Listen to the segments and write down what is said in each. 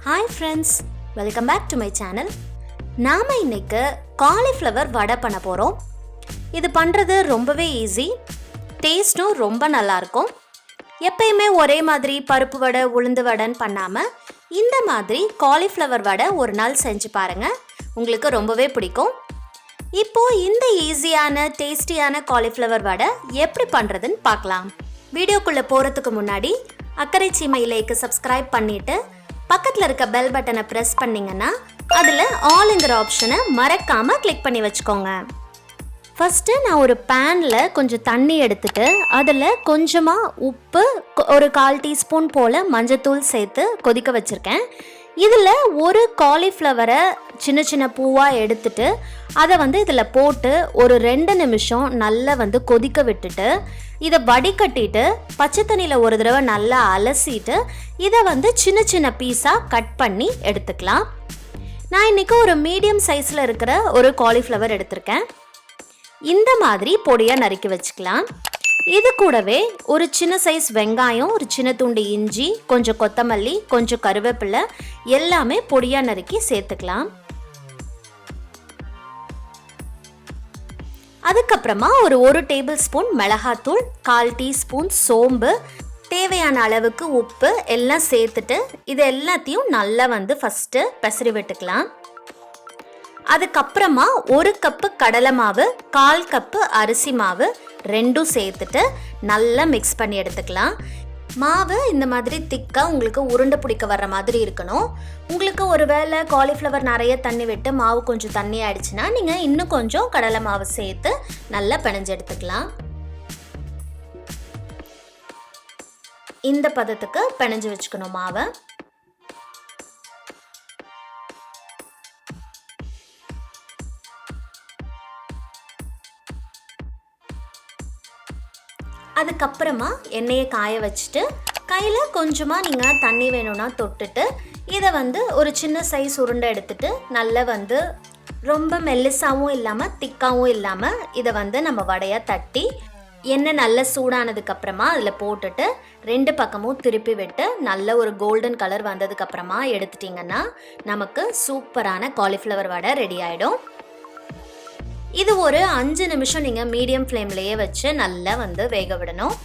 Hi friends, welcome back to my channel. நாம் இன்னைக்கு cauliflower வடை பண்ண போகிறோம். இது பண்ணுறது ரொம்பவே ஈஸி, டேஸ்ட்டும் ரொம்ப நல்லாயிருக்கும். எப்பயுமே ஒரே மாதிரி பருப்பு வடை உளுந்து வடைன்னு பண்ணாமல் இந்த மாதிரி காலிஃப்ளவர் வடை ஒரு நாள் செஞ்சு பாருங்கள், உங்களுக்கு ரொம்பவே பிடிக்கும். இப்போது இந்த ஈஸியான டேஸ்டியான காலிஃப்ளவர் வடை எப்படி பண்ணுறதுன்னு பார்க்கலாம். வீடியோக்குள்ளே போகிறதுக்கு முன்னாடி அக்கறை சீமையிலேக்கு சப்ஸ்கிரைப் பண்ணிவிட்டு பக்கத்தில் இருக்க பெல் பட்டனை ப்ரெஸ் பண்ணிங்கன்னா அதில் ஆல்ங்கிற ஆப்ஷனை மறக்காமல் கிளிக் பண்ணி வச்சுக்கோங்க. ஃபஸ்ட்டு நான் ஒரு பேனில் கொஞ்சம் தண்ணி எடுத்துட்டு அதில் கொஞ்சமாக உப்பு, ஒரு 1/4 டீஸ்பூன் போல் மஞ்சத்தூள் சேர்த்து கொதிக்க வச்சுருக்கேன். இதில் ஒரு காலிஃப்ளவரை சின்ன சின்ன பூவாக எடுத்துட்டு அதை இதில் போட்டு ஒரு 2 நிமிஷம் நல்லா கொதிக்க விட்டுட்டு இதை வடிகட்டிட்டு பச்சை தண்ணியில் ஒரு தடவை நல்லா அலசிட்டு இதை சின்ன சின்ன பீஸாக கட் பண்ணி எடுத்துக்கலாம். நான் இன்றைக்கி ஒரு மீடியம் சைஸில் இருக்கிற ஒரு காலிஃப்ளவர் எடுத்திருக்கேன். இந்த மாதிரி பொடியாக நறுக்கி வச்சுக்கலாம். இது கூடவே ஒரு சின்ன சைஸ் வெங்காயம், ஒரு சின்ன துண்டு இஞ்சி, கொஞ்சம் கொத்தமல்லி, கொஞ்சம் கருவேப்பிலை எல்லாமே பொடியாக நறுக்கி சேர்த்துக்கலாம். அதுக்கப்புறமா ஒரு டேபிள் ஸ்பூன் மிளகாத்தூள், 1/4 டீஸ்பூன் சோம்பு, தேவையான அளவுக்கு உப்பு எல்லாம் சேர்த்துட்டு இது எல்லாத்தையும் நல்லா ஃபஸ்ட்டு பெசரி விட்டுக்கலாம். அதுக்கப்புறமா 1 கப்பு கடலை மாவு, 1/4 கப்பு அரிசி மாவு ரெண்டும் சேர்த்துட்டு நல்லா மிக்ஸ் பண்ணி எடுத்துக்கலாம். மாவு இந்த மாதிரி திக்காக உங்களுக்கு உருண்டை பிடிக்க வர்ற மாதிரி இருக்கணும். உங்களுக்கு ஒரு வேளை காலிஃப்ளவர் நிறைய தண்ணி விட்டு மாவு கொஞ்சம் தண்ணி ஆயிடுச்சுன்னா நீங்கள் இன்னும் கொஞ்சம் கடலை மாவு சேர்த்து நல்லா பிணைஞ்சு எடுத்துக்கலாம். இந்த பதத்துக்கு பிணைஞ்சு வச்சுக்கணும் மாவை. அதுக்கப்புறமா எண்ணெயை காய வச்சுட்டு கையில் கொஞ்சமாக நீங்கள் தண்ணி வேணும்னா தொட்டுட்டு இதை ஒரு சின்ன சைஸ் உருண்டை எடுத்துட்டு நல்லா ரொம்ப மெல்லிசாவும் இல்லாமல் திக்காவும் இல்லாமல் இதை நம்ம வடையாக தட்டி எண்ணெய் நல்லா சூடானதுக்கப்புறமா அதில் போட்டுட்டு 2 பக்கமும் திருப்பி விட்டு நல்ல ஒரு கோல்டன் கலர் வந்ததுக்கப்புறமா எடுத்துட்டிங்கன்னா நமக்கு சூப்பரான காலிஃப்ளவர் வடை ரெடி ஆகிடும். இது ஒரு 5 நிமிஷம் நீங்கள் மீடியம் ஃப்ளேம்லேயே வச்சு நல்லா வேக விடணும்.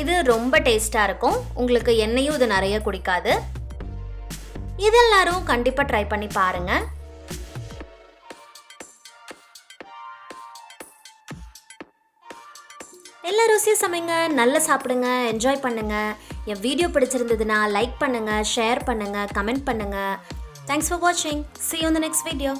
இது ரொம்ப டேஸ்டாக இருக்கும், உங்களுக்கு எண்ணெயும் இது நிறைய குடிக்காது. இதெல்லாரும் கண்டிப்பாக ட்ரை பண்ணி பாருங்கள். எல்லா ருசியும் சமைங்க, நல்லா சாப்பிடுங்க, என்ஜாய் பண்ணுங்கள். என் வீடியோ பிடிச்சிருந்ததுன்னா லைக் பண்ணுங்கள், ஷேர் பண்ணுங்கள், கமெண்ட் பண்ணுங்கள். Thanks for watching. See you in the next video.